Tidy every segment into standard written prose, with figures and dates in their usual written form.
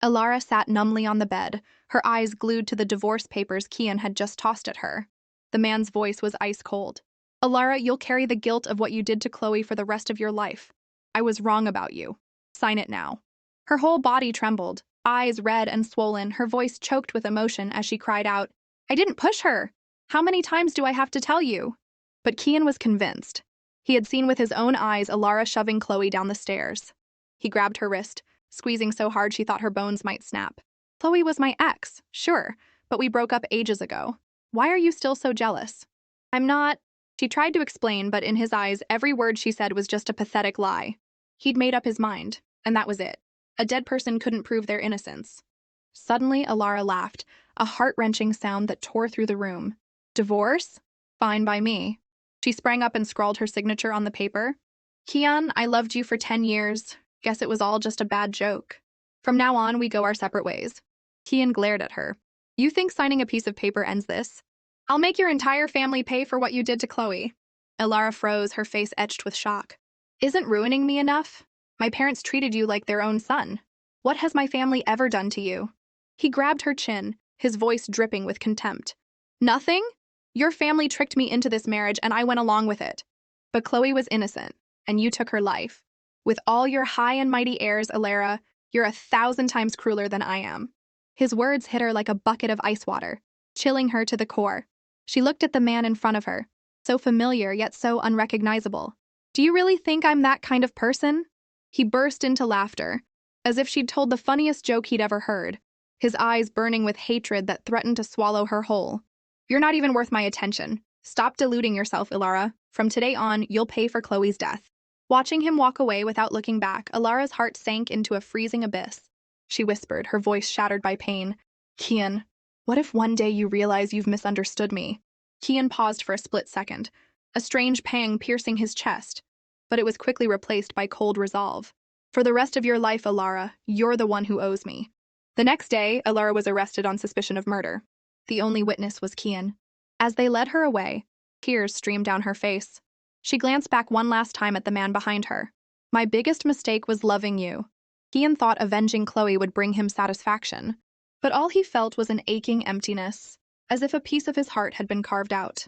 Alara sat numbly on the bed, her eyes glued to the divorce papers Kian had just tossed at her. The man's voice was ice cold. Alara, you'll carry the guilt of what you did to Chloe for the rest of your life. I was wrong about you. Sign it now. Her whole body trembled, eyes red and swollen, her voice choked with emotion as she cried out, I didn't push her! How many times do I have to tell you? But Kian was convinced. He had seen with his own eyes Alara shoving Chloe down the stairs. He grabbed her wrist, squeezing so hard she thought her bones might snap. Chloe was my ex, sure, but we broke up ages ago. Why are you still so jealous? I'm not. She tried to explain, but in his eyes, every word she said was just a pathetic lie. He'd made up his mind, and that was it. A dead person couldn't prove their innocence. Suddenly, Alara laughed, a heart-wrenching sound that tore through the room. Divorce? Fine by me. She sprang up and scrawled her signature on the paper. Kian, I loved you for 10 years. Guess it was all just a bad joke. From now on, we go our separate ways. Kian glared at her. You think signing a piece of paper ends this? I'll make your entire family pay for what you did to Chloe. Alara froze, her face etched with shock. Isn't ruining me enough? My parents treated you like their own son. What has my family ever done to you? He grabbed her chin, his voice dripping with contempt. Nothing? Your family tricked me into this marriage and I went along with it. But Chloe was innocent, and you took her life. With all your high and mighty airs, Alara, you're 1,000 times crueler than I am. His words hit her like a bucket of ice water, chilling her to the core. She looked at the man in front of her, so familiar yet so unrecognizable. Do you really think I'm that kind of person? He burst into laughter, as if she'd told the funniest joke he'd ever heard, his eyes burning with hatred that threatened to swallow her whole. You're not even worth my attention. Stop deluding yourself, Alara. From today on, you'll pay for Chloe's death. Watching him walk away without looking back, Alara's heart sank into a freezing abyss. She whispered, her voice shattered by pain. Kian, what if one day you realize you've misunderstood me? Kian paused for a split second, a strange pang piercing his chest, but it was quickly replaced by cold resolve. For the rest of your life, Alara, you're the one who owes me. The next day, Alara was arrested on suspicion of murder. The only witness was Kian. As they led her away, tears streamed down her face. She glanced back one last time at the man behind her. My biggest mistake was loving you. Kian thought avenging Chloe would bring him satisfaction, but all he felt was an aching emptiness, as if a piece of his heart had been carved out.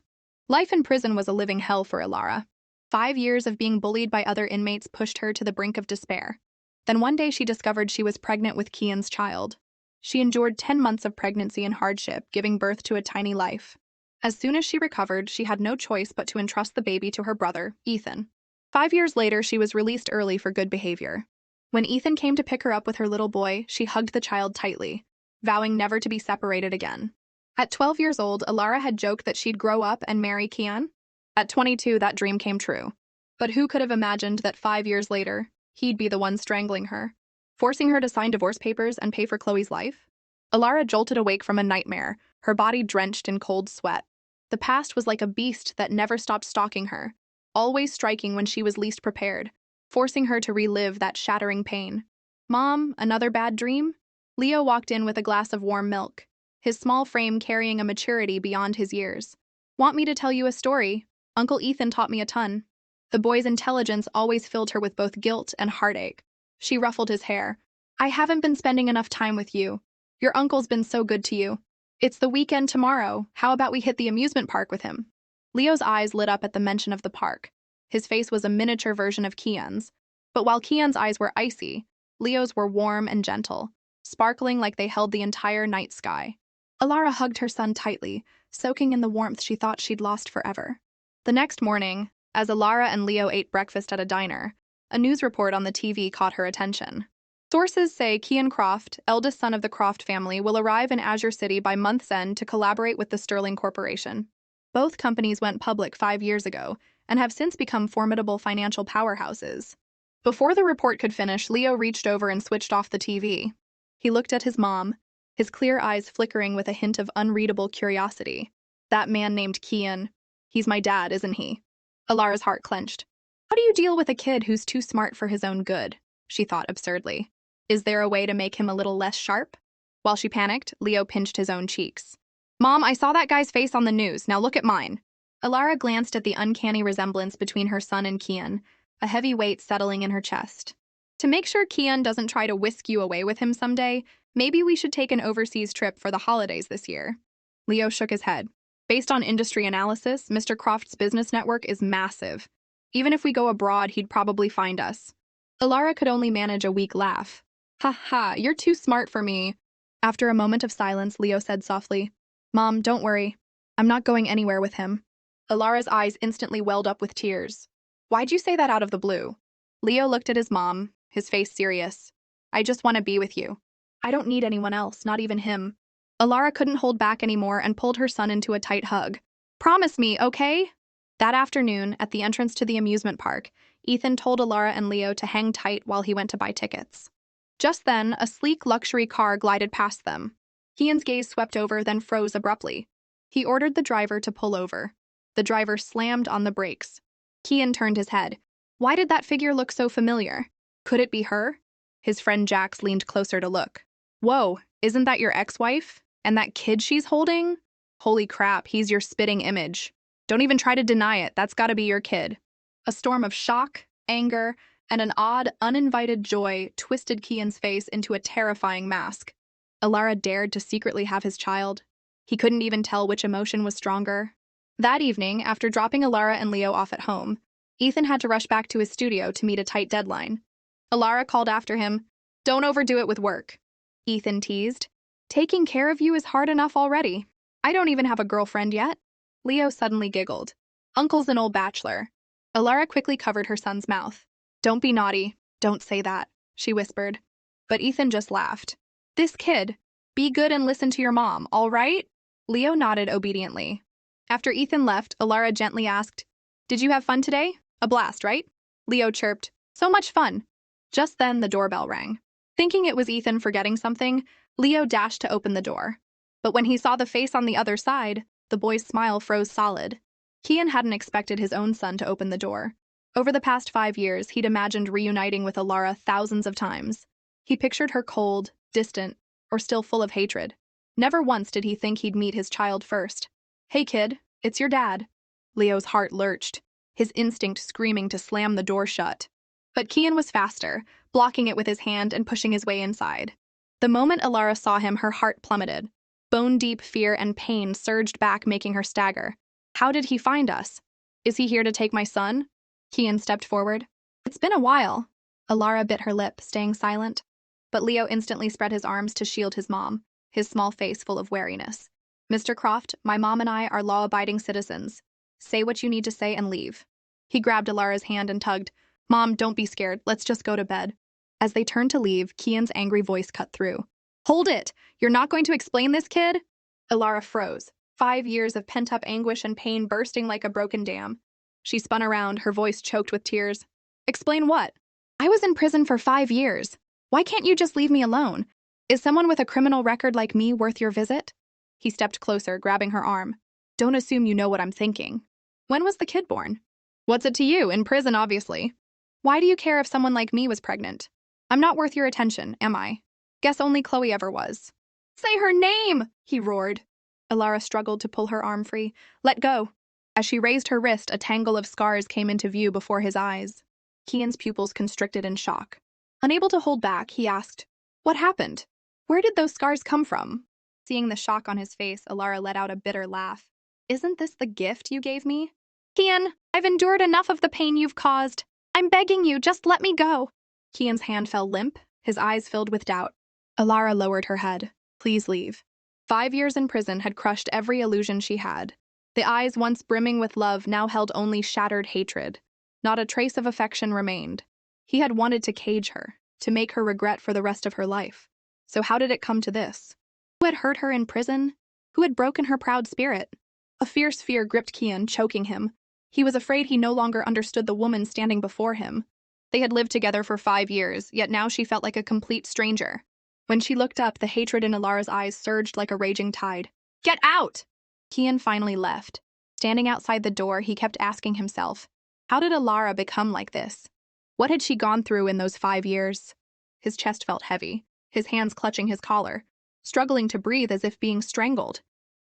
Life in prison was a living hell for Alara. 5 years of being bullied by other inmates pushed her to the brink of despair. Then one day she discovered she was pregnant with Kian's child. She endured 10 months of pregnancy and hardship, giving birth to a tiny life. As soon as she recovered, she had no choice but to entrust the baby to her brother, Ethan. 5 years later, she was released early for good behavior. When Ethan came to pick her up with her little boy, she hugged the child tightly, vowing never to be separated again. At 12 years old, Alara had joked that she'd grow up and marry Kian. At 22, that dream came true. But who could have imagined that 5 years later, he'd be the one strangling her, forcing her to sign divorce papers and pay for Chloe's life? Alara jolted awake from a nightmare, her body drenched in cold sweat. The past was like a beast that never stopped stalking her, always striking when she was least prepared, forcing her to relive that shattering pain. Mom, another bad dream? Leo walked in with a glass of warm milk, his small frame carrying a maturity beyond his years. Want me to tell you a story? Uncle Ethan taught me a ton. The boy's intelligence always filled her with both guilt and heartache. She ruffled his hair. I haven't been spending enough time with you. Your uncle's been so good to you. It's the weekend tomorrow. How about we hit the amusement park with him? Leo's eyes lit up at the mention of the park. His face was a miniature version of Kian's. But while Kian's eyes were icy, Leo's were warm and gentle, sparkling like they held the entire night sky. Alara hugged her son tightly, soaking in the warmth she thought she'd lost forever. The next morning, as Alara and Leo ate breakfast at a diner, a news report on the TV caught her attention. Sources say Kian Croft, eldest son of the Croft family, will arrive in Azure City by month's end to collaborate with the Sterling Corporation. Both companies went public 5 years ago and have since become formidable financial powerhouses. Before the report could finish, Leo reached over and switched off the TV. He looked at his mom, his clear eyes flickering with a hint of unreadable curiosity. That man named Kian, he's my dad, isn't he? Alara's heart clenched. How do you deal with a kid who's too smart for his own good? She thought absurdly. Is there a way to make him a little less sharp? While she panicked, Leo pinched his own cheeks. Mom, I saw that guy's face on the news. Now look at mine. Alara glanced at the uncanny resemblance between her son and Kian, a heavy weight settling in her chest. To make sure Kian doesn't try to whisk you away with him someday, Maybe we should take an overseas trip for the holidays this year. Leo shook his head. Based on industry analysis, Mr. Croft's business network is massive. Even if we go abroad, he'd probably find us. Alara could only manage a weak laugh. Ha ha, you're too smart for me. After a moment of silence, Leo said softly, Mom, don't worry. I'm not going anywhere with him. Alara's eyes instantly welled up with tears. Why'd you say that out of the blue? Leo looked at his mom, his face serious. I just want to be with you. I don't need anyone else, not even him. Alara couldn't hold back anymore and pulled her son into a tight hug. Promise me, okay? That afternoon, at the entrance to the amusement park, Ethan told Alara and Leo to hang tight while he went to buy tickets. Just then, a sleek luxury car glided past them. Kian's gaze swept over, then froze abruptly. He ordered the driver to pull over. The driver slammed on the brakes. Kian turned his head. Why did that figure look so familiar? Could it be her? His friend Jax leaned closer to look. Whoa, isn't that your ex-wife? And that kid she's holding? Holy crap, he's your spitting image. Don't even try to deny it, that's gotta be your kid. A storm of shock, anger, and an odd, uninvited joy twisted Kian's face into a terrifying mask. Alara dared to secretly have his child. He couldn't even tell which emotion was stronger. That evening, after dropping Alara and Leo off at home, Ethan had to rush back to his studio to meet a tight deadline. Alara called after him, Don't overdo it with work. Ethan teased, Taking care of you is hard enough already. I don't even have a girlfriend yet. Leo suddenly giggled. Uncle's an old bachelor. Alara quickly covered her son's mouth. Don't be naughty. Don't say that, she whispered. But Ethan just laughed. This kid. Be good and listen to your mom, all right? Leo nodded obediently. After Ethan left, Alara gently asked, Did you have fun today? A blast, right? Leo chirped, So much fun. Just then, the doorbell rang. Thinking it was Ethan forgetting something, Leo dashed to open the door. But when he saw the face on the other side, the boy's smile froze solid. Kian hadn't expected his own son to open the door. Over the past 5 years, he'd imagined reuniting with Alara thousands of times. He pictured her cold, distant, or still full of hatred. Never once did he think he'd meet his child first. Hey kid, it's your dad. Leo's heart lurched, his instinct screaming to slam the door shut. But Kian was faster, blocking it with his hand and pushing his way inside. The moment Alara saw him, her heart plummeted. Bone-deep fear and pain surged back, making her stagger. How did he find us? Is he here to take my son? Kian stepped forward. It's been a while. Alara bit her lip, staying silent. But Leo instantly spread his arms to shield his mom, his small face full of wariness. Mr. Croft, my mom and I are law-abiding citizens. Say what you need to say and leave. He grabbed Alara's hand and tugged. Mom, don't be scared. Let's just go to bed. As they turned to leave, Kian's angry voice cut through. Hold it! You're not going to explain this, kid? Alara froze, 5 years of pent-up anguish and pain bursting like a broken dam. She spun around, her voice choked with tears. Explain what? I was in prison for 5 years. Why can't you just leave me alone? Is someone with a criminal record like me worth your visit? He stepped closer, grabbing her arm. Don't assume you know what I'm thinking. When was the kid born? What's it to you? In prison, obviously. Why do you care if someone like me was pregnant? I'm not worth your attention, am I? Guess only Chloe ever was. Say her name, he roared. Alara struggled to pull her arm free. Let go. As she raised her wrist, a tangle of scars came into view before his eyes. Kian's pupils constricted in shock. Unable to hold back, he asked, What happened? Where did those scars come from? Seeing the shock on his face, Alara let out a bitter laugh. Isn't this the gift you gave me? Kian, I've endured enough of the pain you've caused. I'm begging you, just let me go. Kian's hand fell limp, his eyes filled with doubt. Alara lowered her head. Please leave. 5 years in prison had crushed every illusion she had. The eyes once brimming with love now held only shattered hatred. Not a trace of affection remained. He had wanted to cage her, to make her regret for the rest of her life. So how did it come to this? Who had hurt her in prison? Who had broken her proud spirit? A fierce fear gripped Kian, choking him. He was afraid he no longer understood the woman standing before him. They had lived together for 5 years, yet now she felt like a complete stranger. When she looked up, the hatred in Alara's eyes surged like a raging tide. Get out! Kian finally left. Standing outside the door, he kept asking himself, how did Alara become like this? What had she gone through in those 5 years? His chest felt heavy, his hands clutching his collar, struggling to breathe as if being strangled.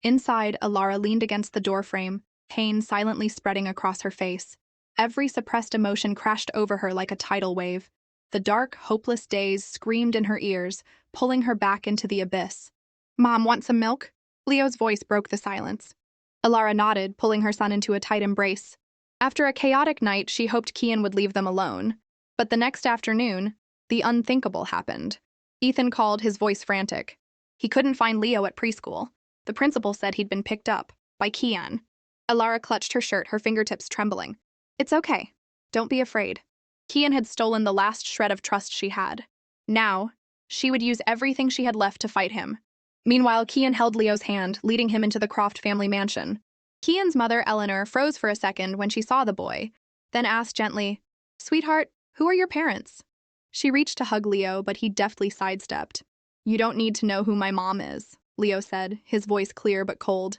Inside, Alara leaned against the doorframe, pain silently spreading across her face. Every suppressed emotion crashed over her like a tidal wave. The dark, hopeless days screamed in her ears, pulling her back into the abyss. Mom, want some milk? Leo's voice broke the silence. Alara nodded, pulling her son into a tight embrace. After a chaotic night, she hoped Kian would leave them alone. But the next afternoon, the unthinkable happened. Ethan called, his voice frantic. He couldn't find Leo at preschool. The principal said he'd been picked up by Kian. Alara clutched her shirt, her fingertips trembling. It's okay. Don't be afraid. Kian had stolen the last shred of trust she had. Now, she would use everything she had left to fight him. Meanwhile, Kian held Leo's hand, leading him into the Croft family mansion. Kian's mother, Eleanor, froze for a second when she saw the boy, then asked gently, Sweetheart, who are your parents? She reached to hug Leo, but he deftly sidestepped. You don't need to know who my mom is, Leo said, his voice clear but cold.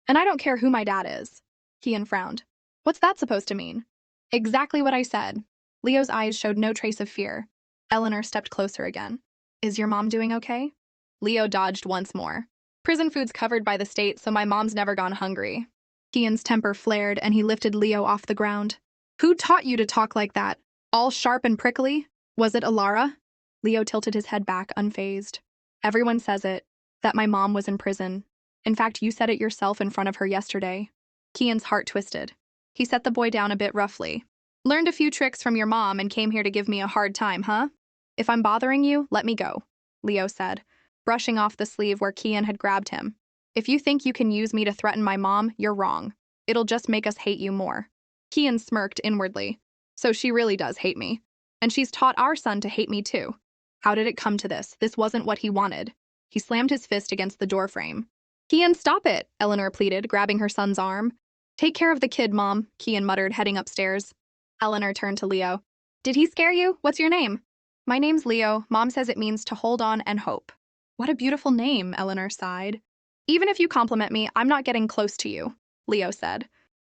And I don't care who my dad is. Kian frowned. What's that supposed to mean? Exactly what I said. Leo's eyes showed no trace of fear. Eleanor stepped closer again. Is your mom doing okay? Leo dodged once more. Prison food's covered by the state, so my mom's never gone hungry. Kian's temper flared, and he lifted Leo off the ground. Who taught you to talk like that? All sharp and prickly? Was it Alara? Leo tilted his head back, unfazed. Everyone says it, that my mom was in prison. In fact, you said it yourself in front of her yesterday. Kian's heart twisted. He set the boy down a bit roughly. Learned a few tricks from your mom and came here to give me a hard time, huh? If I'm bothering you, let me go, Leo said, brushing off the sleeve where Kian had grabbed him. If you think you can use me to threaten my mom, you're wrong. It'll just make us hate you more. Kian smirked inwardly. So she really does hate me. And she's taught our son to hate me too. How did it come to this? This wasn't what he wanted. He slammed his fist against the doorframe. Kian, stop it, Eleanor pleaded, grabbing her son's arm. Take care of the kid, Mom, Kian muttered, heading upstairs. Eleanor turned to Leo. Did he scare you? What's your name? My name's Leo. Mom says it means to hold on and hope. What a beautiful name, Eleanor sighed. Even if you compliment me, I'm not getting close to you, Leo said.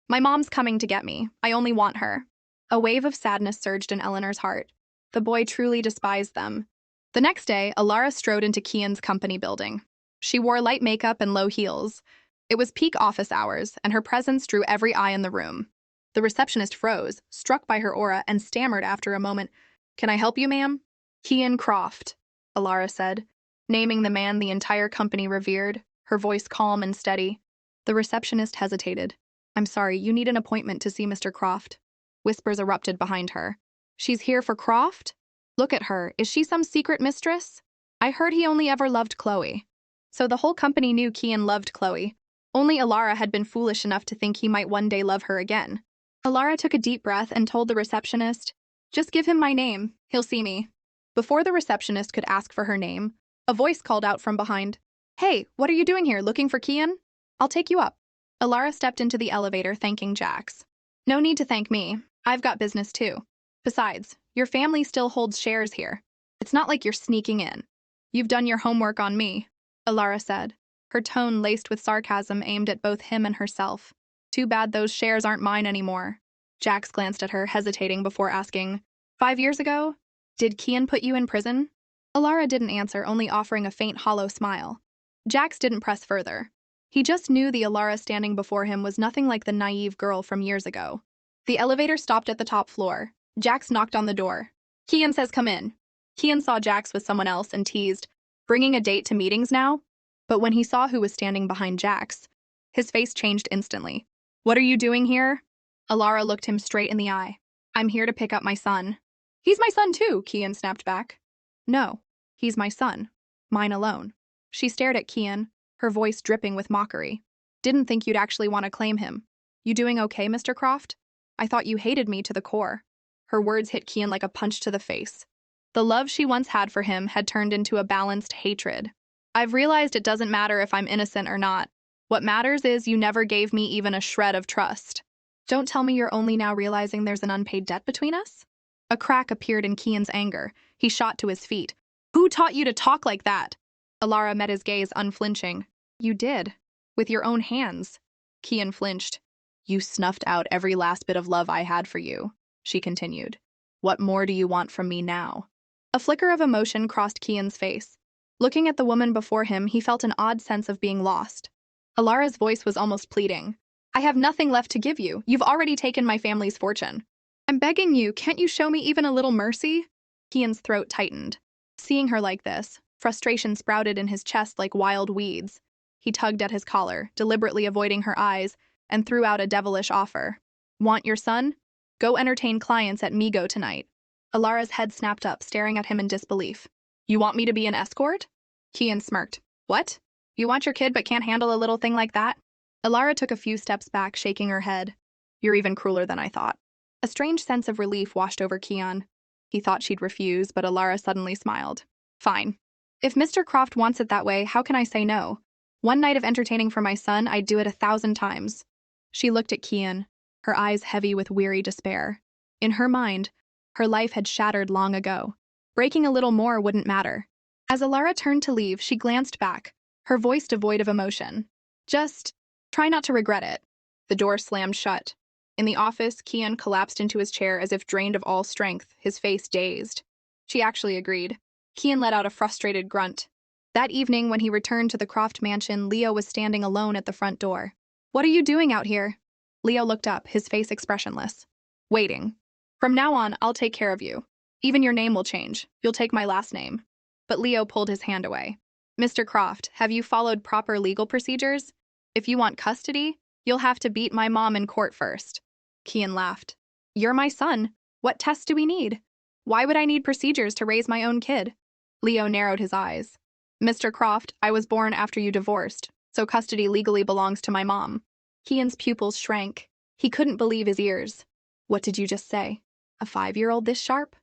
My mom's coming to get me. I only want her. A wave of sadness surged in Eleanor's heart. The boy truly despised them. The next day, Alara strode into Kian's company building. She wore light makeup and low heels. It was peak office hours, and her presence drew every eye in the room. The receptionist froze, struck by her aura, and stammered after a moment. Can I help you, ma'am? Kian Croft, Alara said, naming the man the entire company revered, her voice calm and steady. The receptionist hesitated. I'm sorry, you need an appointment to see Mr. Croft. Whispers erupted behind her. She's here for Croft? Look at her. Is she some secret mistress? I heard he only ever loved Chloe. So the whole company knew Kian loved Chloe. Only Alara had been foolish enough to think he might one day love her again. Alara took a deep breath and told the receptionist, just give him my name. He'll see me. Before the receptionist could ask for her name, a voice called out from behind. Hey, what are you doing here, looking for Kian? I'll take you up. Alara stepped into the elevator, thanking Jax. No need to thank me. I've got business too. Besides, your family still holds shares here. It's not like you're sneaking in. You've done your homework on me, Alara said, her tone laced with sarcasm aimed at both him and herself. Too bad those shares aren't mine anymore. Jax glanced at her, hesitating before asking, 5 years ago? Did Kian put you in prison? Alara didn't answer, only offering a faint, hollow smile. Jax didn't press further. He just knew the Alara standing before him was nothing like the naive girl from years ago. The elevator stopped at the top floor. Jax knocked on the door. Kian says come in. Kian saw Jax with someone else and teased, bringing a date to meetings now? But when he saw who was standing behind Jax, his face changed instantly. What are you doing here? Alara looked him straight in the eye. I'm here to pick up my son. He's my son too, Kian snapped back. No, he's my son. Mine alone. She stared at Kian, her voice dripping with mockery. Didn't think you'd actually want to claim him. You doing okay, Mr. Croft? I thought you hated me to the core. Her words hit Kian like a punch to the face. The love she once had for him had turned into a balanced hatred. I've realized it doesn't matter if I'm innocent or not. What matters is you never gave me even a shred of trust. Don't tell me you're only now realizing there's an unpaid debt between us? A crack appeared in Kian's anger. He shot to his feet. Who taught you to talk like that? Alara met his gaze unflinching. You did. With your own hands. Kian flinched. You snuffed out every last bit of love I had for you, she continued. What more do you want from me now? A flicker of emotion crossed Kian's face. Looking at the woman before him, he felt an odd sense of being lost. Alara's voice was almost pleading. I have nothing left to give you. You've already taken my family's fortune. I'm begging you, can't you show me even a little mercy? Kian's throat tightened. Seeing her like this, frustration sprouted in his chest like wild weeds. He tugged at his collar, deliberately avoiding her eyes, and threw out a devilish offer. Want your son? Go entertain clients at Migo tonight. Alara's head snapped up, staring at him in disbelief. You want me to be an escort? Kian smirked. What? You want your kid but can't handle a little thing like that? Alara took a few steps back, shaking her head. You're even crueler than I thought. A strange sense of relief washed over Kian. He thought she'd refuse, but Alara suddenly smiled. Fine. If Mr. Croft wants it that way, how can I say no? One night of entertaining for my son, I'd do it 1,000 times. She looked at Kian, her eyes heavy with weary despair. In her mind, her life had shattered long ago. Breaking a little more wouldn't matter. As Alara turned to leave, she glanced back, her voice devoid of emotion. Just try not to regret it. The door slammed shut. In the office, Kian collapsed into his chair as if drained of all strength, his face dazed. She actually agreed. Kian let out a frustrated grunt. That evening, when he returned to the Croft mansion, Leo was standing alone at the front door. What are you doing out here? Leo looked up, his face expressionless. Waiting. From now on, I'll take care of you. Even your name will change. You'll take my last name. But Leo pulled his hand away. Mr. Croft, have you followed proper legal procedures? If you want custody, you'll have to beat my mom in court first. Kian laughed. You're my son. What tests do we need? Why would I need procedures to raise my own kid? Leo narrowed his eyes. Mr. Croft, I was born after you divorced, so custody legally belongs to my mom. Kian's pupils shrank. He couldn't believe his ears. What did you just say? A 5-year-old this sharp?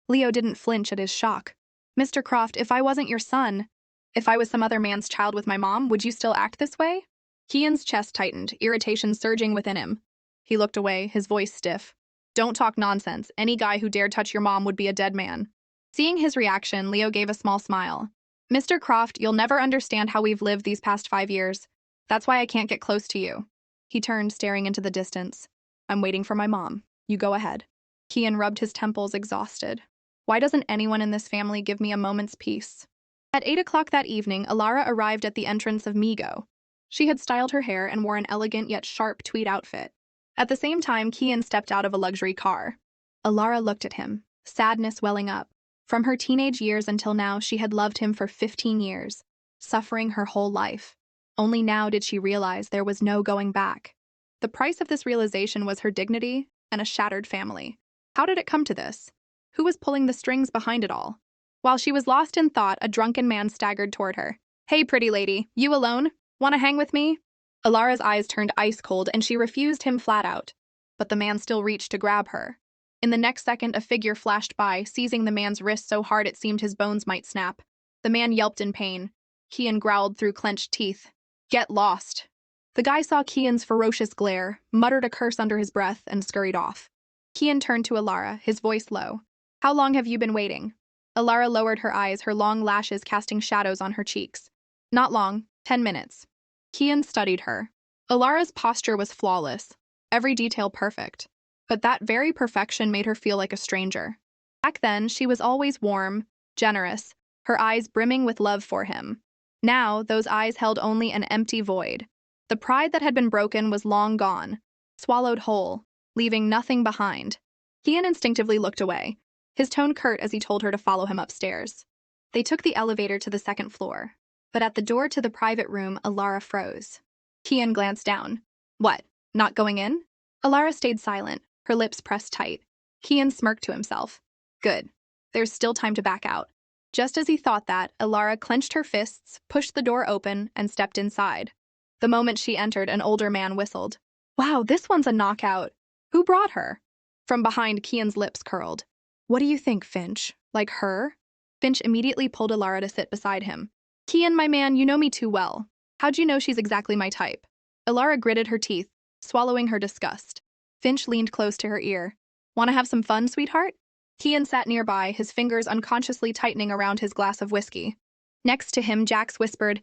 Leo didn't flinch at his shock. Mr. Croft, if I wasn't your son, if I was some other man's child with my mom, would you still act this way? Kian's chest tightened, irritation surging within him. He looked away, his voice stiff. Don't talk nonsense. Any guy who dared touch your mom would be a dead man. Seeing his reaction, Leo gave a small smile. Mr. Croft, you'll never understand how we've lived these past 5 years. That's why I can't get close to you. He turned, staring into the distance. I'm waiting for my mom. You go ahead. Kian rubbed his temples, exhausted. Why doesn't anyone in this family give me a moment's peace? At 8 o'clock that evening, Alara arrived at the entrance of Migo. She had styled her hair and wore an elegant yet sharp tweed outfit. At the same time, Kian stepped out of a luxury car. Alara looked at him, sadness welling up. From her teenage years until now, she had loved him for 15 years, suffering her whole life. Only now did she realize there was no going back. The price of this realization was her dignity and a shattered family. How did it come to this? Who was pulling the strings behind it all? While she was lost in thought, a drunken man staggered toward her. Hey, pretty lady, you alone? Want to hang with me? Alara's eyes turned ice cold and she refused him flat out. But the man still reached to grab her. In the next second, a figure flashed by, seizing the man's wrist so hard it seemed his bones might snap. The man yelped in pain. Kian growled through clenched teeth. Get lost. The guy saw Kian's ferocious glare, muttered a curse under his breath, and scurried off. Kian turned to Alara, his voice low. How long have you been waiting? Alara lowered her eyes, her long lashes casting shadows on her cheeks. Not long, 10 minutes. Kian studied her. Alara's posture was flawless, every detail perfect. But that very perfection made her feel like a stranger. Back then, she was always warm, generous, her eyes brimming with love for him. Now, those eyes held only an empty void. The pride that had been broken was long gone, swallowed whole, leaving nothing behind. Kian instinctively looked away, his tone curt as he told her to follow him upstairs. They took the elevator to the 2nd floor, but at the door to the private room, Alara froze. Kian glanced down. What, not going in? Alara stayed silent, her lips pressed tight. Kian smirked to himself. Good. There's still time to back out. Just as he thought that, Alara clenched her fists, pushed the door open, and stepped inside. The moment she entered, an older man whistled. Wow, this one's a knockout. Who brought her? From behind, Kian's lips curled. What do you think, Finch? Like her? Finch immediately pulled Alara to sit beside him. Kian, my man, you know me too well. How'd you know she's exactly my type? Alara gritted her teeth, swallowing her disgust. Finch leaned close to her ear. Want to have some fun, sweetheart? Kian sat nearby, his fingers unconsciously tightening around his glass of whiskey. Next to him, Jax whispered,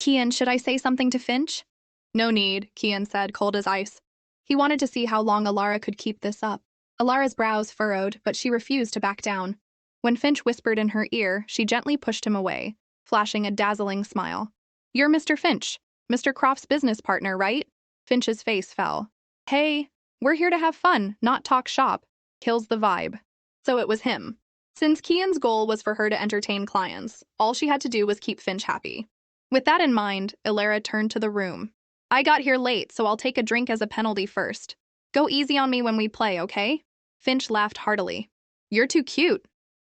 Kian, should I say something to Finch? No need, Kian said, cold as ice. He wanted to see how long Alara could keep this up. Alara's brows furrowed, but she refused to back down. When Finch whispered in her ear, she gently pushed him away, flashing a dazzling smile. You're Mr. Finch, Mr. Croft's business partner, right? Finch's face fell. Hey, we're here to have fun, not talk shop. Kills the vibe. So it was him. Since Kian's goal was for her to entertain clients, all she had to do was keep Finch happy. With that in mind, Ilara turned to the room. I got here late, so I'll take a drink as a penalty first. Go easy on me when we play, okay? Finch laughed heartily. You're too cute.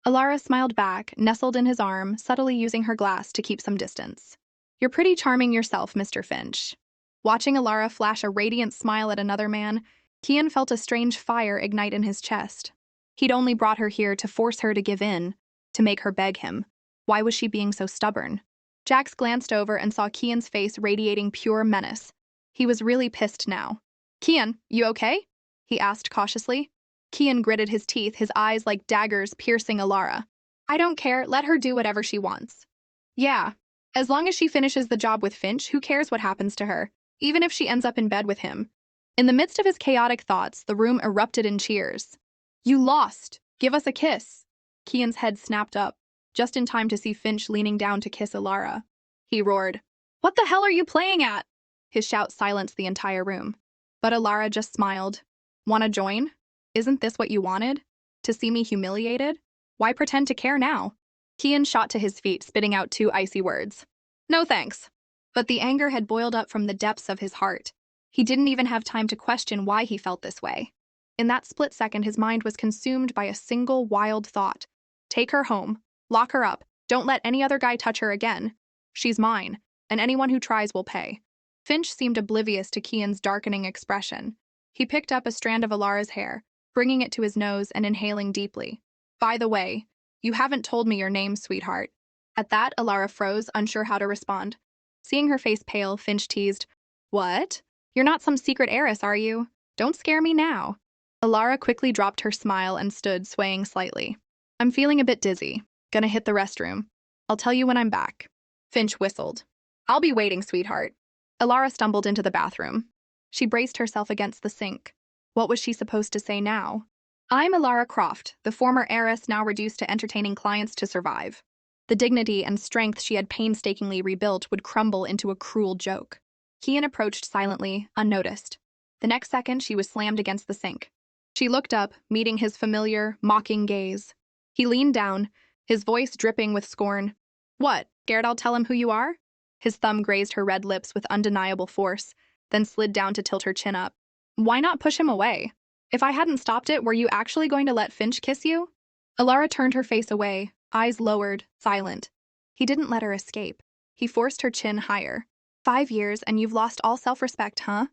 Ilara smiled back, nestled in his arm, subtly using her glass to keep some distance. You're pretty charming yourself, Mr. Finch. Watching Ilara flash a radiant smile at another man, Kian felt a strange fire ignite in his chest. He'd only brought her here to force her to give in, to make her beg him. Why was she being so stubborn? Jax glanced over and saw Kian's face radiating pure menace. He was really pissed now. Kian, you okay? He asked cautiously. Kian gritted his teeth, his eyes like daggers piercing Ilara. I don't care, let her do whatever she wants. Yeah, as long as she finishes the job with Finch, who cares what happens to her, even if she ends up in bed with him. In the midst of his chaotic thoughts, the room erupted in cheers. You lost! Give us a kiss! Kian's head snapped up, just in time to see Finch leaning down to kiss Ilara. He roared, What the hell are you playing at? His shout silenced the entire room. But Ilara just smiled. Wanna join? Isn't this what you wanted? To see me humiliated? Why pretend to care now? Kian shot to his feet, spitting out 2 icy words. No thanks. But the anger had boiled up from the depths of his heart. He didn't even have time to question why he felt this way. In that split second, his mind was consumed by a single wild thought. Take her home. Lock her up. Don't let any other guy touch her again. She's mine, and anyone who tries will pay. Finch seemed oblivious to Kian's darkening expression. He picked up a strand of Ilara's hair, bringing it to his nose and inhaling deeply. By the way, you haven't told me your name, sweetheart. At that, Ilara froze, unsure how to respond. Seeing her face pale, Finch teased, What? You're not some secret heiress, are you? Don't scare me now. Ilara quickly dropped her smile and stood, swaying slightly. I'm feeling a bit dizzy. Gonna hit the restroom. I'll tell you when I'm back. Finch whistled. I'll be waiting, sweetheart. Ilara stumbled into the bathroom. She braced herself against the sink. What was she supposed to say now? I'm Ilara Croft, the former heiress now reduced to entertaining clients to survive. The dignity and strength she had painstakingly rebuilt would crumble into a cruel joke. Kian approached silently, unnoticed. The next second, she was slammed against the sink. She looked up, meeting his familiar, mocking gaze. He leaned down, his voice dripping with scorn. What, scared I'll tell him who you are? His thumb grazed her red lips with undeniable force, then slid down to tilt her chin up. Why not push him away? If I hadn't stopped it, were you actually going to let Finch kiss you? Ilara turned her face away, eyes lowered, silent. He didn't let her escape. He forced her chin higher. 5 years and you've lost all self-respect, huh?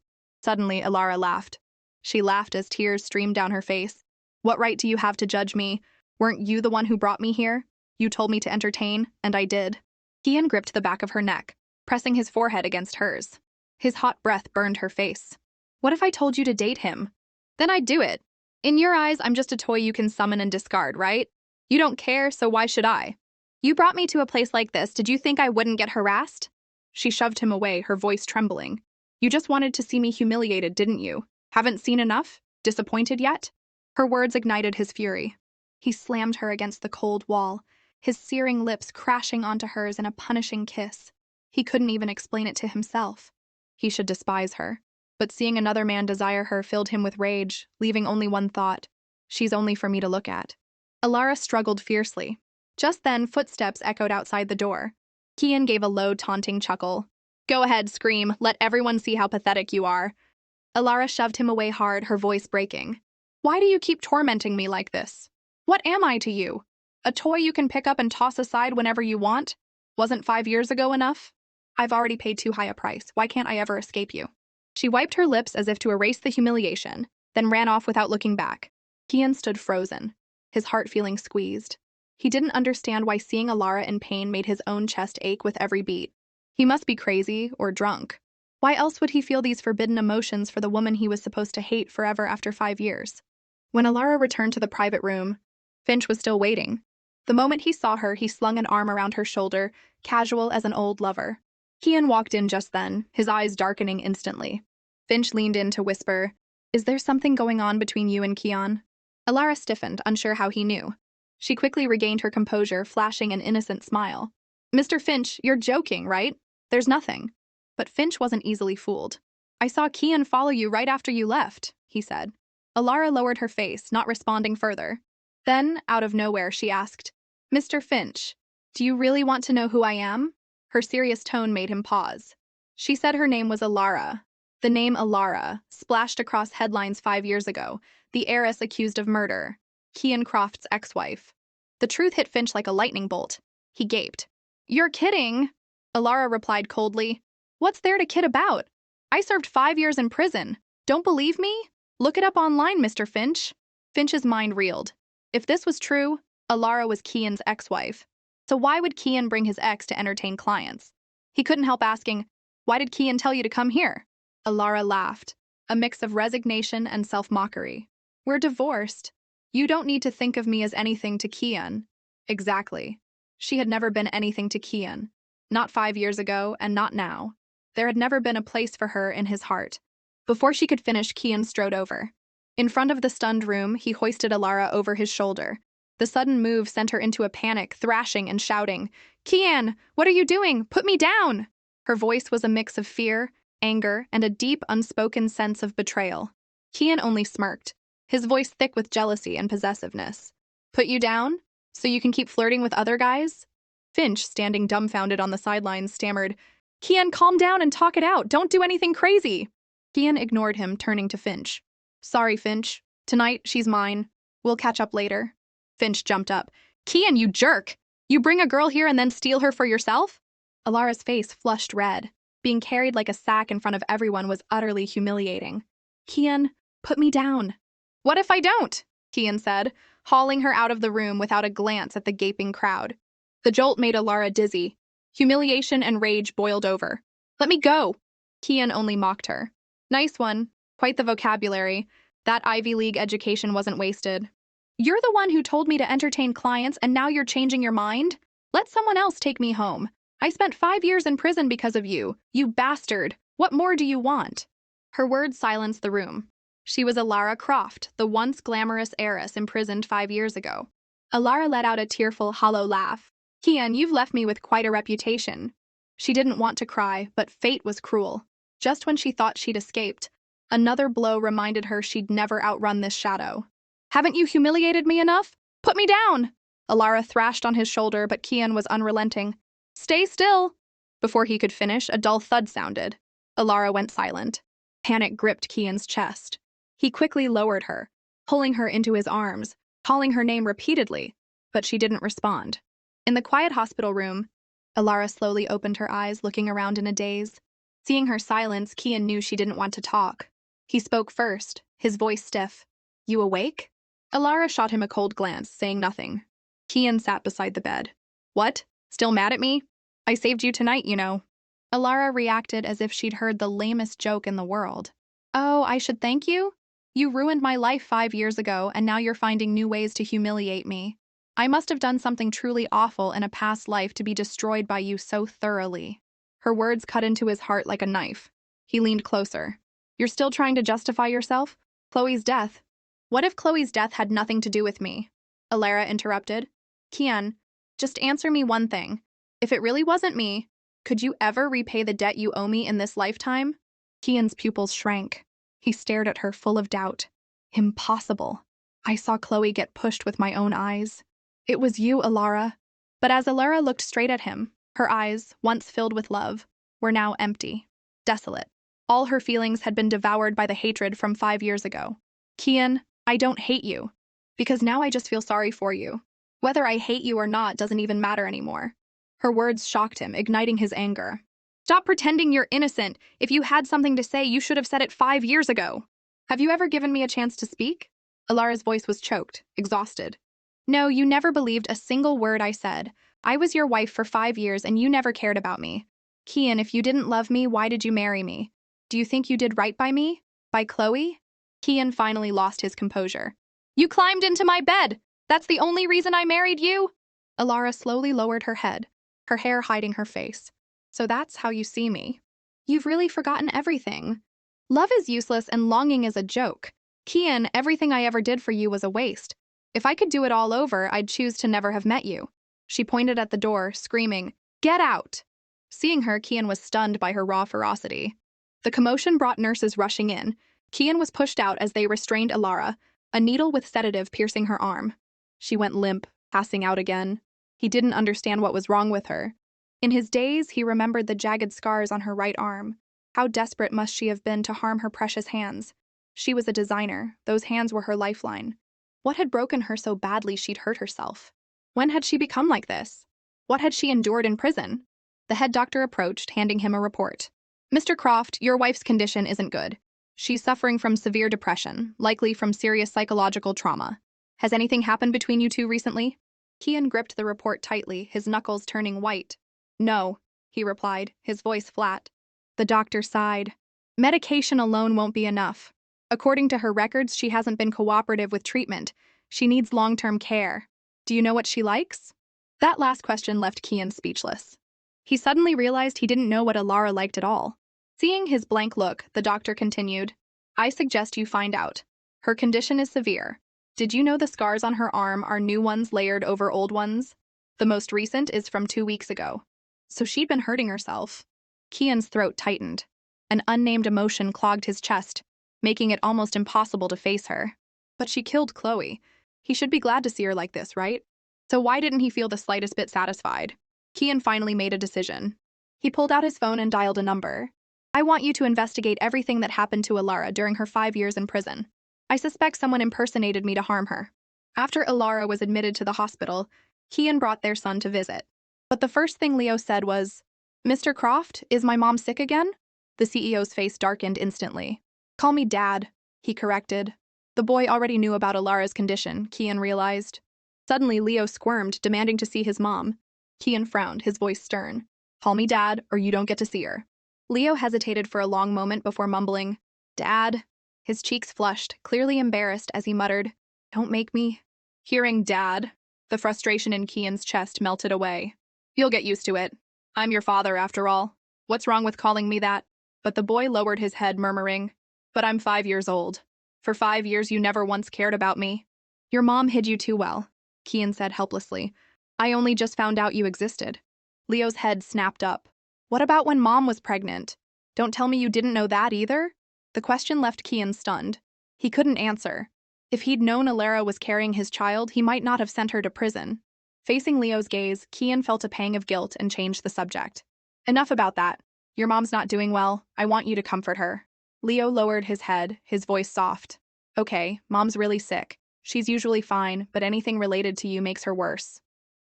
Suddenly, Ilara laughed. She laughed as tears streamed down her face. What right do you have to judge me? Weren't you the one who brought me here? You told me to entertain, and I did. Kian gripped the back of her neck, pressing his forehead against hers. His hot breath burned her face. What if I told you to date him? Then I'd do it. In your eyes, I'm just a toy you can summon and discard, right? You don't care, so why should I? You brought me to a place like this. Did you think I wouldn't get harassed? She shoved him away, her voice trembling. You just wanted to see me humiliated, didn't you? Haven't seen enough? Disappointed yet? Her words ignited his fury. He slammed her against the cold wall, his searing lips crashing onto hers in a punishing kiss. He couldn't even explain it to himself. He should despise her. But seeing another man desire her filled him with rage, leaving only one thought. She's only for me to look at. Ilara struggled fiercely. Just then, footsteps echoed outside the door. Kian gave a low, taunting chuckle. Go ahead, scream. Let everyone see how pathetic you are. Ilara shoved him away hard, her voice breaking. Why do you keep tormenting me like this? What am I to you? A toy you can pick up and toss aside whenever you want? Wasn't 5 years ago enough? I've already paid too high a price. Why can't I ever escape you? She wiped her lips as if to erase the humiliation, then ran off without looking back. Kian stood frozen, his heart feeling squeezed. He didn't understand why seeing Ilara in pain made his own chest ache with every beat. He must be crazy or drunk. Why else would he feel these forbidden emotions for the woman he was supposed to hate forever after 5 years? When Ilara returned to the private room, Finch was still waiting. The moment he saw her, he slung an arm around her shoulder, casual as an old lover. Kian walked in just then, his eyes darkening instantly. Finch leaned in to whisper, Is there something going on between you and Kian? Ilara stiffened, unsure how he knew. She quickly regained her composure, flashing an innocent smile. Mr. Finch, you're joking, right? There's nothing. But Finch wasn't easily fooled. I saw Kian follow you right after you left, he said. Ilara lowered her face, not responding further. Then, out of nowhere, she asked, "Mr. Finch, do you really want to know who I am?" Her serious tone made him pause. She said her name was Alara. The name Alara splashed across headlines 5 years ago, the heiress accused of murder, Kian Croft's ex-wife. The truth hit Finch like a lightning bolt. He gaped. "You're kidding," Alara replied coldly. "What's there to kid about? I served 5 years in prison. Don't believe me? Look it up online, Mr. Finch." Finch's mind reeled. If this was true, Alara was Kian's ex-wife. So why would Kian bring his ex to entertain clients? He couldn't help asking, "Why did Kian tell you to come here?" Alara laughed, a mix of resignation and self-mockery. "We're divorced. You don't need to think of me as anything to Kian." Exactly. She had never been anything to Kian. Not 5 years ago, and not now. There had never been a place for her in his heart. Before she could finish, Kian strode over. In front of the stunned room, he hoisted Alara over his shoulder. The sudden move sent her into a panic, thrashing and shouting, "Kian, what are you doing? Put me down!" Her voice was a mix of fear, anger, and a deep, unspoken sense of betrayal. Kian only smirked, his voice thick with jealousy and possessiveness. "Put you down? So you can keep flirting with other guys?" Finch, standing dumbfounded on the sidelines, stammered, "Kian, calm down and talk it out. Don't do anything crazy." Kian ignored him, turning to Finch. "Sorry, Finch. Tonight, she's mine. We'll catch up later." Finch jumped up. "Kian, you jerk! You bring a girl here and then steal her for yourself?" Alara's face flushed red. Being carried like a sack in front of everyone was utterly humiliating. "Kian, put me down." "What if I don't?" Kian said, hauling her out of the room without a glance at the gaping crowd. The jolt made Alara dizzy. Humiliation and rage boiled over. "Let me go!" Kian only mocked her. "Nice one. Quite the vocabulary. That Ivy League education wasn't wasted. You're the one who told me to entertain clients and now you're changing your mind? Let someone else take me home. I spent 5 years in prison because of you, you bastard. What more do you want?" Her words silenced the room. She was Alara Croft, the once glamorous heiress imprisoned 5 years ago. Alara let out a tearful, hollow laugh. "Kian, you've left me with quite a reputation." She didn't want to cry, but fate was cruel. Just when she thought she'd escaped, another blow reminded her she'd never outrun this shadow. "Haven't you humiliated me enough? Put me down!" Alara thrashed on his shoulder, but Kian was unrelenting. "Stay still!" Before he could finish, a dull thud sounded. Alara went silent. Panic gripped Kian's chest. He quickly lowered her, pulling her into his arms, calling her name repeatedly, but she didn't respond. In the quiet hospital room, Alara slowly opened her eyes, looking around in a daze. Seeing her silence, Kian knew she didn't want to talk. He spoke first, his voice stiff. "You awake?" Alara shot him a cold glance, saying nothing. Kian sat beside the bed. "What? Still mad at me? I saved you tonight, you know." Alara reacted as if she'd heard the lamest joke in the world. "Oh, I should thank you? You ruined my life 5 years ago, and now you're finding new ways to humiliate me. I must have done something truly awful in a past life to be destroyed by you so thoroughly." Her words cut into his heart like a knife. He leaned closer. "You're still trying to justify yourself? Chloe's death. What if Chloe's death had nothing to do with me?" Alara interrupted. "Kian, just answer me one thing. If it really wasn't me, could you ever repay the debt you owe me in this lifetime?" Kian's pupils shrank. He stared at her full of doubt. "Impossible. I saw Chloe get pushed with my own eyes." "It was you, Alara." But as Alara looked straight at him, her eyes, once filled with love, were now empty, desolate. All her feelings had been devoured by the hatred from 5 years ago. "Kian, I don't hate you. Because now I just feel sorry for you. Whether I hate you or not doesn't even matter anymore." Her words shocked him, igniting his anger. "Stop pretending you're innocent. If you had something to say, you should have said it 5 years ago. Have you ever given me a chance to speak?" Alara's voice was choked, exhausted. "No, you never believed a single word I said. I was your wife for 5 years and you never cared about me. Kian, if you didn't love me, why did you marry me? Do you think you did right by me? By Chloe?" Kian finally lost his composure. "You climbed into my bed! That's the only reason I married you?" Alara slowly lowered her head, her hair hiding her face. "So that's how you see me. You've really forgotten everything. Love is useless and longing is a joke. Kian, everything I ever did for you was a waste. If I could do it all over, I'd choose to never have met you." She pointed at the door, screaming, "Get out!" Seeing her, Kian was stunned by her raw ferocity. The commotion brought nurses rushing in. Kian was pushed out as they restrained Alara, a needle with sedative piercing her arm. She went limp, passing out again. He didn't understand what was wrong with her. In his daze, he remembered the jagged scars on her right arm. How desperate must she have been to harm her precious hands? She was a designer. Those hands were her lifeline. What had broken her so badly she'd hurt herself? When had she become like this? What had she endured in prison? The head doctor approached, handing him a report. Mr. Croft, your wife's condition isn't good. She's suffering from severe depression, likely from serious psychological trauma. Has anything happened between you two recently? Kian gripped the report tightly, his knuckles turning white. No, he replied, his voice flat. The doctor sighed. Medication alone won't be enough. According to her records, she hasn't been cooperative with treatment. She needs long-term care. Do you know what she likes? That last question left Kian speechless. He suddenly realized he didn't know what Alara liked at all. Seeing his blank look, the doctor continued, I suggest you find out. Her condition is severe. Did you know the scars on her arm are new ones layered over old ones? The most recent is from 2 weeks ago. So she'd been hurting herself. Kian's throat tightened. An unnamed emotion clogged his chest, making it almost impossible to face her. But she killed Chloe. He should be glad to see her like this, right? So why didn't he feel the slightest bit satisfied? Kian finally made a decision. He pulled out his phone and dialed a number. I want you to investigate everything that happened to Alara during her 5 years in prison. I suspect someone impersonated me to harm her. After Alara was admitted to the hospital, Kian brought their son to visit. But the first thing Leo said was, Mr. Croft, is my mom sick again? The CEO's face darkened instantly. Call me Dad, he corrected. The boy already knew about Alara's condition, Kian realized. Suddenly, Leo squirmed, demanding to see his mom. Kian frowned, his voice stern. Call me Dad, or you don't get to see her. Leo hesitated for a long moment before mumbling, Dad. His cheeks flushed, clearly embarrassed as he muttered, Don't make me. Hearing Dad, the frustration in Kian's chest melted away. You'll get used to it. I'm your father, after all. What's wrong with calling me that? But the boy lowered his head, murmuring, But I'm 5 years old. For 5 years you never once cared about me. Your mom hid you too well, Kian said helplessly. I only just found out you existed. Leo's head snapped up. What about when Mom was pregnant? Don't tell me you didn't know that either? The question left Kian stunned. He couldn't answer. If he'd known Alara was carrying his child, he might not have sent her to prison. Facing Leo's gaze, Kian felt a pang of guilt and changed the subject. Enough about that. Your mom's not doing well. I want you to comfort her. Leo lowered his head, his voice soft. Okay, Mom's really sick. She's usually fine, but anything related to you makes her worse.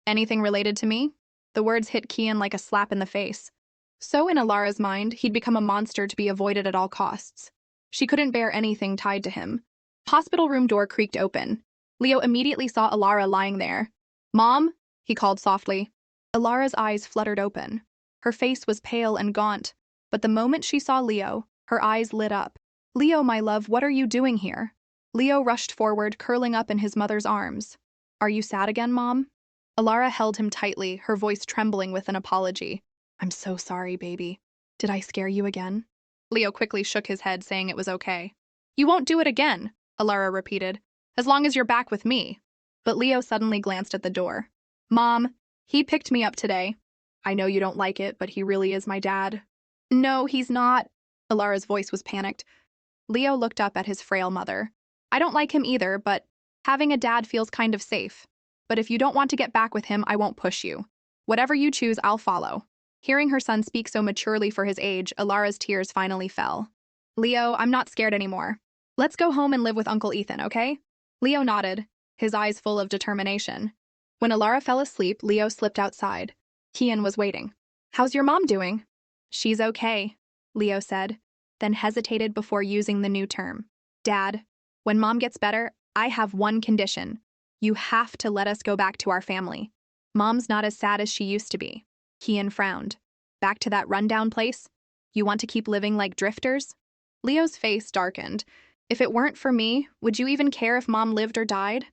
Anything related to me? The words hit Kian like a slap in the face. So in Alara's mind, he'd become a monster to be avoided at all costs. She couldn't bear anything tied to him. Hospital room door creaked open. Leo immediately saw Alara lying there. Mom? He called softly. Alara's eyes fluttered open. Her face was pale and gaunt, but the moment she saw Leo, her eyes lit up. Leo, my love, what are you doing here? Leo rushed forward, curling up in his mother's arms. Are you sad again, Mom? Alara held him tightly, her voice trembling with an apology. I'm so sorry, baby. Did I scare you again? Leo quickly shook his head, saying it was okay. You won't do it again, Alara repeated, as long as you're back with me. But Leo suddenly glanced at the door. Mom, he picked me up today. I know you don't like it, but he really is my dad. No, he's not. Alara's voice was panicked. Leo looked up at his frail mother. I don't like him either, but having a dad feels kind of safe. But if you don't want to get back with him, I won't push you. Whatever you choose, I'll follow. Hearing her son speak so maturely for his age, Alara's tears finally fell. Leo, I'm not scared anymore. Let's go home and live with Uncle Ethan, okay? Leo nodded, his eyes full of determination. When Alara fell asleep, Leo slipped outside. Kian was waiting. How's your mom doing? She's okay, Leo said, then hesitated before using the new term. Dad, when Mom gets better, I have one condition. You have to let us go back to our family. Mom's not as sad as she used to be. Kian frowned. Back to that rundown place? You want to keep living like drifters? Leo's face darkened. If it weren't for me, would you even care if Mom lived or died?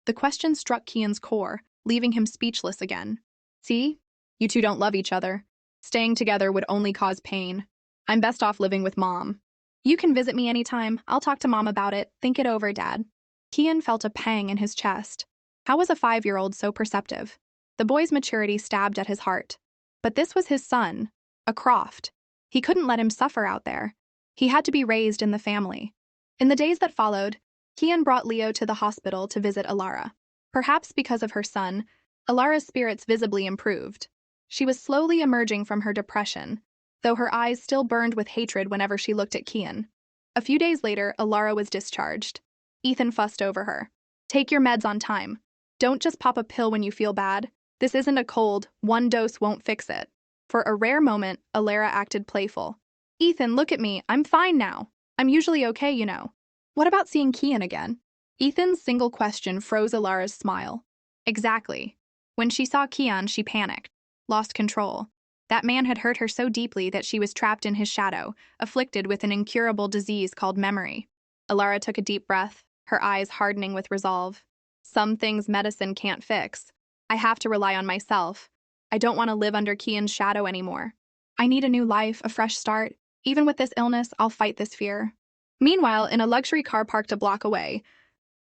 The question struck Kian's core, leaving him speechless again. See? You two don't love each other. Staying together would only cause pain. I'm best off living with Mom. You can visit me anytime. I'll talk to Mom about it. Think it over, Dad. Kian felt a pang in his chest. How was a 5-year-old so perceptive? The boy's maturity stabbed at his heart. But this was his son, a Croft. He couldn't let him suffer out there. He had to be raised in the family. In the days that followed, Kian brought Leo to the hospital to visit Alara. Perhaps because of her son, Alara's spirits visibly improved. She was slowly emerging from her depression, though her eyes still burned with hatred whenever she looked at Kian. A few days later, Alara was discharged. Ethan fussed over her. Take your meds on time. Don't just pop a pill when you feel bad. This isn't a cold, one dose won't fix it. For a rare moment, Alara acted playful. Ethan, look at me, I'm fine now. I'm usually okay, you know. What about seeing Kian again? Ethan's single question froze Alara's smile. Exactly. When she saw Kian, she panicked, lost control. That man had hurt her so deeply that she was trapped in his shadow, afflicted with an incurable disease called memory. Alara took a deep breath, her eyes hardening with resolve. Some things medicine can't fix. I have to rely on myself. I don't want to live under Kian's shadow anymore. I need a new life, a fresh start. Even with this illness, I'll fight this fear. Meanwhile, in a luxury car parked a block away,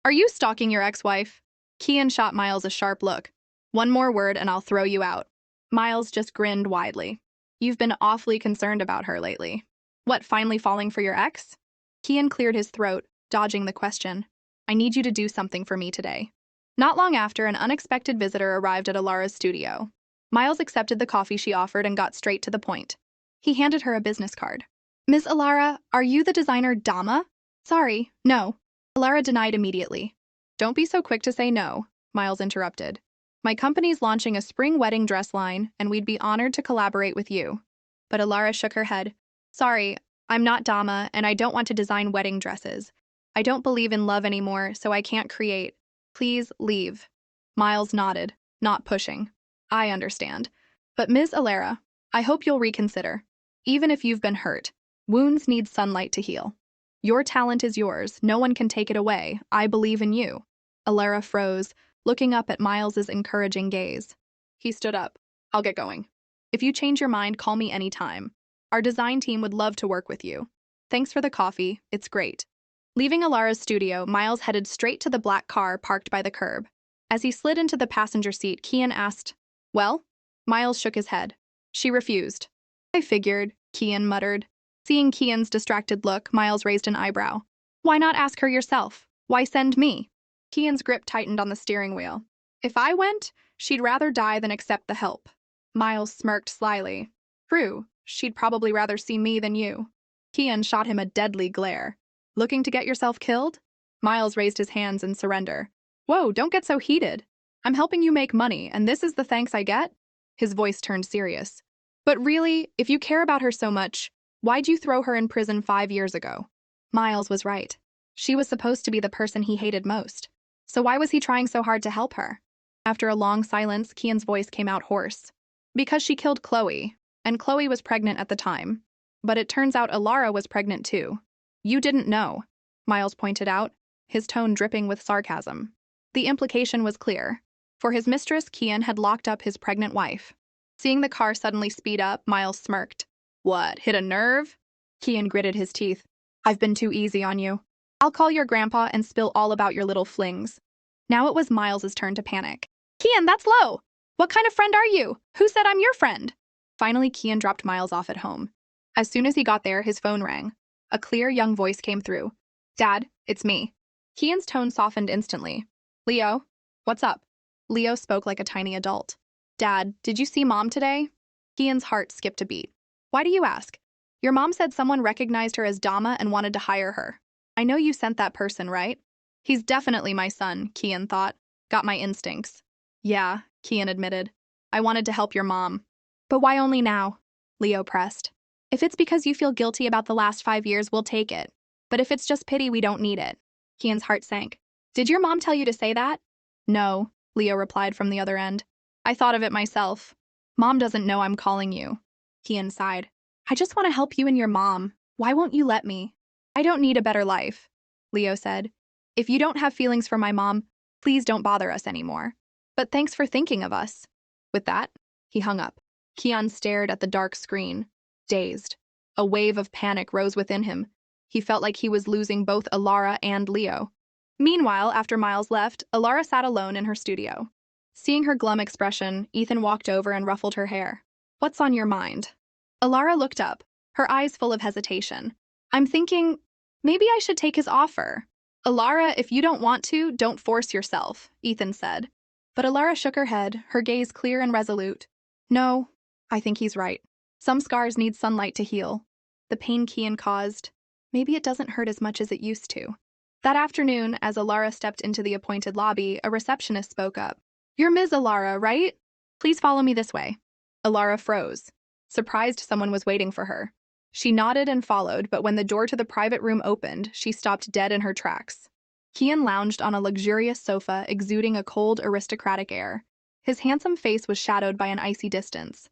are you stalking your ex-wife? Kian shot Miles a sharp look. One more word and I'll throw you out. Miles just grinned widely. You've been awfully concerned about her lately. What, finally falling for your ex? Kian cleared his throat, dodging the question. I need you to do something for me today. Not long after, an unexpected visitor arrived at Alara's studio. Miles accepted the coffee she offered and got straight to the point. He handed her a business card. Ms. Alara, are you the designer Dama? Sorry, no. Alara denied immediately. Don't be so quick to say no, Miles interrupted. My company's launching a spring wedding dress line, and we'd be honored to collaborate with you. But Alara shook her head. Sorry, I'm not Dama, and I don't want to design wedding dresses. I don't believe in love anymore, so I can't create. Please leave. Miles nodded, not pushing. I understand. But Ms. Alara, I hope you'll reconsider. Even if you've been hurt, wounds need sunlight to heal. Your talent is yours. No one can take it away. I believe in you. Alara froze, looking up at Miles's encouraging gaze. He stood up. I'll get going. If you change your mind, call me anytime. Our design team would love to work with you. Thanks for the coffee. It's great. Leaving Alara's studio, Miles headed straight to the black car parked by the curb. As he slid into the passenger seat, Kian asked, Well? Miles shook his head. She refused. I figured, Kian muttered. Seeing Kian's distracted look, Miles raised an eyebrow. Why not ask her yourself? Why send me? Kian's grip tightened on the steering wheel. If I went, she'd rather die than accept the help. Miles smirked slyly. True, she'd probably rather see me than you. Kian shot him a deadly glare. Looking to get yourself killed? Miles raised his hands in surrender. Whoa, don't get so heated. I'm helping you make money, and this is the thanks I get? His voice turned serious. But really, if you care about her so much, why'd you throw her in prison 5 years ago? Miles was right. She was supposed to be the person he hated most. So why was he trying so hard to help her? After a long silence, Kian's voice came out hoarse. Because she killed Chloe, and Chloe was pregnant at the time. But it turns out Alara was pregnant too. You didn't know, Miles pointed out, his tone dripping with sarcasm. The implication was clear. For his mistress, Kian had locked up his pregnant wife. Seeing the car suddenly speed up, Miles smirked. What, hit a nerve? Kian gritted his teeth. I've been too easy on you. I'll call your grandpa and spill all about your little flings. Now it was Miles's turn to panic. Kian, that's low! What kind of friend are you? Who said I'm your friend? Finally, Kian dropped Miles off at home. As soon as he got there, his phone rang. A clear, young voice came through. Dad, it's me. Kian's tone softened instantly. Leo, what's up? Leo spoke like a tiny adult. Dad, did you see Mom today? Kian's heart skipped a beat. Why do you ask? Your mom said someone recognized her as Dama and wanted to hire her. I know you sent that person, right? He's definitely my son, Kian thought. Got my instincts. Yeah, Kian admitted. I wanted to help your mom. But why only now? Leo pressed. If it's because you feel guilty about the last 5 years, we'll take it. But if it's just pity, we don't need it. Kian's heart sank. Did your mom tell you to say that? No, Leo replied from the other end. I thought of it myself. Mom doesn't know I'm calling you. Kian sighed. I just want to help you and your mom. Why won't you let me? I don't need a better life, Leo said. If you don't have feelings for my mom, please don't bother us anymore. But thanks for thinking of us. With that, he hung up. Kian stared at the dark screen, dazed. A wave of panic rose within him. He felt like he was losing both Alara and Leo. Meanwhile, after Miles left, Alara sat alone in her studio. Seeing her glum expression, Ethan walked over and ruffled her hair. What's on your mind? Alara looked up, her eyes full of hesitation. I'm thinking, maybe I should take his offer. Alara, if you don't want to, don't force yourself, Ethan said. But Alara shook her head, her gaze clear and resolute. No, I think he's right. Some scars need sunlight to heal. The pain Kian caused, maybe it doesn't hurt as much as it used to. That afternoon, as Alara stepped into the appointed lobby, a receptionist spoke up. You're Ms. Alara, right? Please follow me this way. Alara froze, surprised someone was waiting for her. She nodded and followed, but when the door to the private room opened, she stopped dead in her tracks. Kian lounged on a luxurious sofa, exuding a cold, aristocratic air. His handsome face was shadowed by an icy distance.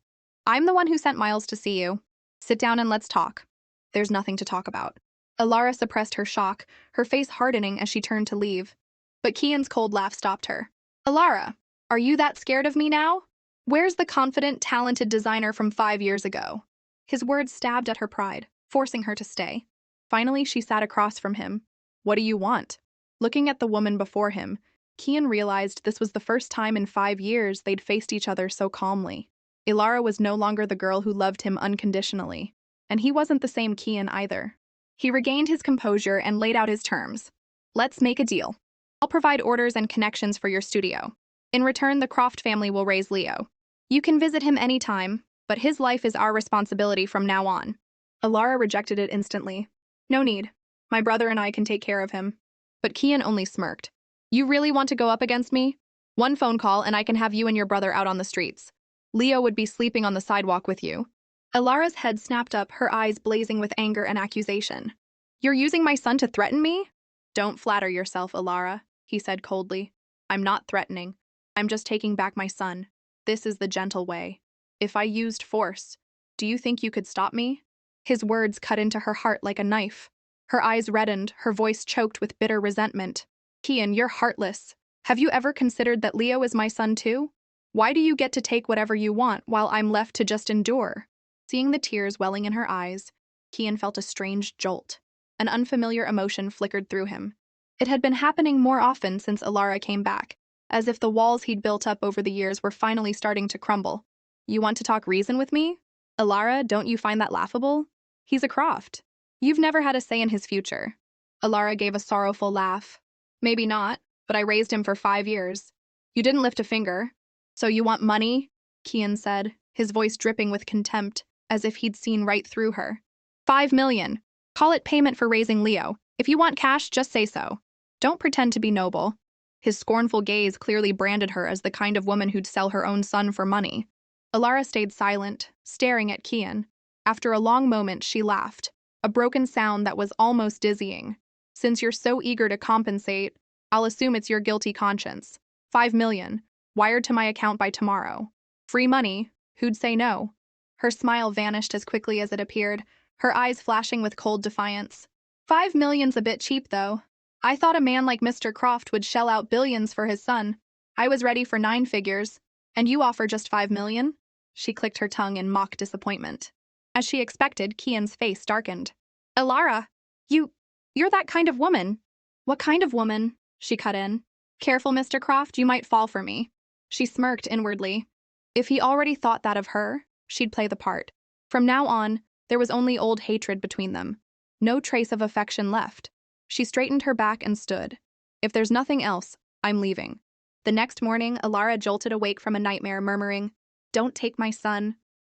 I'm the one who sent Miles to see you. Sit down and let's talk. There's nothing to talk about. Alara suppressed her shock, her face hardening as she turned to leave. But Kian's cold laugh stopped her. Alara, are you that scared of me now? Where's the confident, talented designer from 5 years ago? His words stabbed at her pride, forcing her to stay. Finally, she sat across from him. What do you want? Looking at the woman before him, Kian realized this was the first time in 5 years they'd faced each other so calmly. Alara was no longer the girl who loved him unconditionally, and he wasn't the same Kian either. He regained his composure and laid out his terms. Let's make a deal. I'll provide orders and connections for your studio. In return, the Croft family will raise Leo. You can visit him anytime, but his life is our responsibility from now on. Alara rejected it instantly. No need. My brother and I can take care of him. But Kian only smirked. You really want to go up against me? One phone call and I can have you and your brother out on the streets. Leo would be sleeping on the sidewalk with you. Alara's head snapped up, her eyes blazing with anger and accusation. You're using my son to threaten me? Don't flatter yourself, Alara, he said coldly. I'm not threatening. I'm just taking back my son. This is the gentle way. If I used force, do you think you could stop me? His words cut into her heart like a knife. Her eyes reddened, her voice choked with bitter resentment. Kian, you're heartless. Have you ever considered that Leo is my son too? Why do you get to take whatever you want while I'm left to just endure? Seeing the tears welling in her eyes, Kian felt a strange jolt. An unfamiliar emotion flickered through him. It had been happening more often since Alara came back, as if the walls he'd built up over the years were finally starting to crumble. You want to talk reason with me? Alara, don't you find that laughable? He's a Croft. You've never had a say in his future. Alara gave a sorrowful laugh. Maybe not, but I raised him for 5 years. You didn't lift a finger. So you want money? Kian said, his voice dripping with contempt, as if he'd seen right through her. 5 million. Call it payment for raising Leo. If you want cash, just say so. Don't pretend to be noble. His scornful gaze clearly branded her as the kind of woman who'd sell her own son for money. Alara stayed silent, staring at Kian. After a long moment, she laughed, a broken sound that was almost dizzying. Since you're so eager to compensate, I'll assume it's your guilty conscience. 5 million, wired to my account by tomorrow. Free money, who'd say no? Her smile vanished as quickly as it appeared, her eyes flashing with cold defiance. 5 million's a bit cheap, though. I thought a man like Mr. Croft would shell out billions for his son. I was ready for 9 figures. And you offer just 5 million? She clicked her tongue in mock disappointment. As she expected, Kian's face darkened. Alara, you're that kind of woman. What kind of woman? She cut in. Careful, Mr. Croft, you might fall for me. She smirked inwardly. If he already thought that of her, she'd play the part. From now on, there was only old hatred between them. No trace of affection left. She straightened her back and stood. If there's nothing else, I'm leaving. The next morning, Alara jolted awake from a nightmare, murmuring, Don't take my son.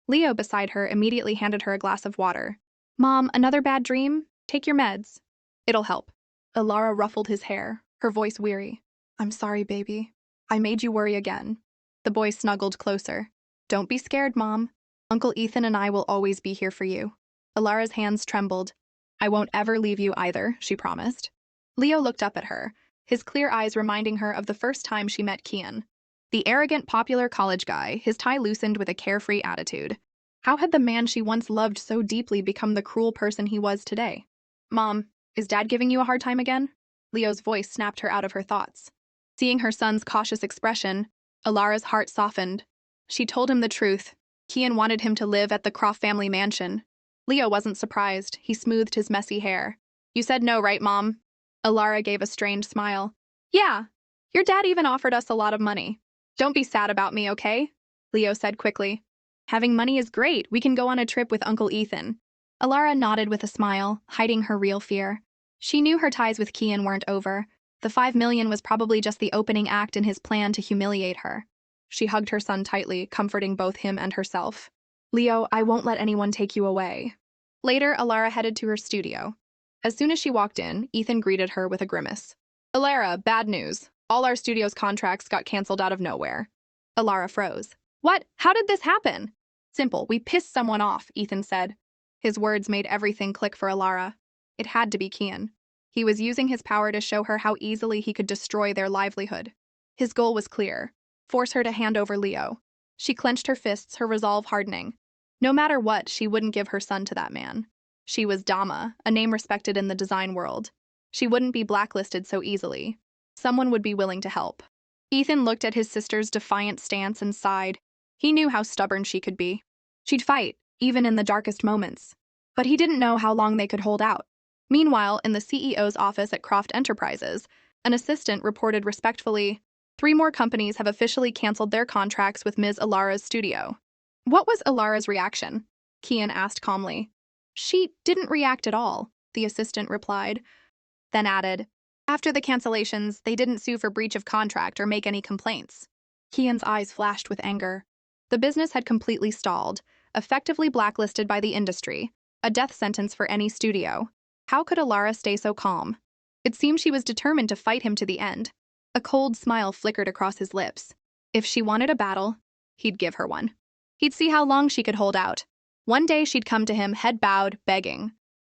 Leo beside her immediately handed her a glass of water. Mom, another bad dream? Take your meds. It'll help. Alara ruffled his hair, her voice weary. I'm sorry, baby. I made you worry again. The boy snuggled closer. Don't be scared, Mom. Uncle Ethan and I will always be here for you. Alara's hands trembled. I won't ever leave you either, she promised. Leo looked up at her, his clear eyes reminding her of the first time she met Kian. The arrogant, popular college guy, his tie loosened with a carefree attitude. How had the man she once loved so deeply become the cruel person he was today? Mom, is Dad giving you a hard time again? Leo's voice snapped her out of her thoughts. Seeing her son's cautious expression, Alara's heart softened. She told him the truth. Kian wanted him to live at the Croft family mansion. Leo wasn't surprised. He smoothed his messy hair. You said no, right, Mom? Alara gave a strange smile. Yeah, your dad even offered us a lot of money. Don't be sad about me, okay? Leo said quickly. Having money is great. We can go on a trip with Uncle Ethan. Alara nodded with a smile, hiding her real fear. She knew her ties with Kian weren't over. The 5 million was probably just the opening act in his plan to humiliate her. She hugged her son tightly, comforting both him and herself. Leo, I won't let anyone take you away. Later, Alara headed to her studio. As soon as she walked in, Ethan greeted her with a grimace. Alara, bad news. All our studio's contracts got canceled out of nowhere. Alara froze. What? How did this happen? Simple, we pissed someone off, Ethan said. His words made everything click for Alara. It had to be Kian. He was using his power to show her how easily he could destroy their livelihood. His goal was clear. Force her to hand over Leo. She clenched her fists, her resolve hardening. No matter what, she wouldn't give her son to that man. She was Dama, a name respected in the design world. She wouldn't be blacklisted so easily. Someone would be willing to help. Ethan looked at his sister's defiant stance and sighed. He knew how stubborn she could be. She'd fight, even in the darkest moments. But he didn't know how long they could hold out. Meanwhile, in the CEO's office at Croft Enterprises, an assistant reported respectfully, 3 more companies have officially canceled their contracts with Ms. Alara's studio. What was Alara's reaction? Kian asked calmly. She didn't react at all, the assistant replied, then added, after the cancellations, they didn't sue for breach of contract or make any complaints. Kian's eyes flashed with anger. The business had completely stalled, effectively blacklisted by the industry, a death sentence for any studio. How could Alara stay so calm? It seemed she was determined to fight him to the end. A cold smile flickered across his lips. If she wanted a battle, he'd give her one. He'd see how long she could hold out. One day she'd come to him, head bowed, begging.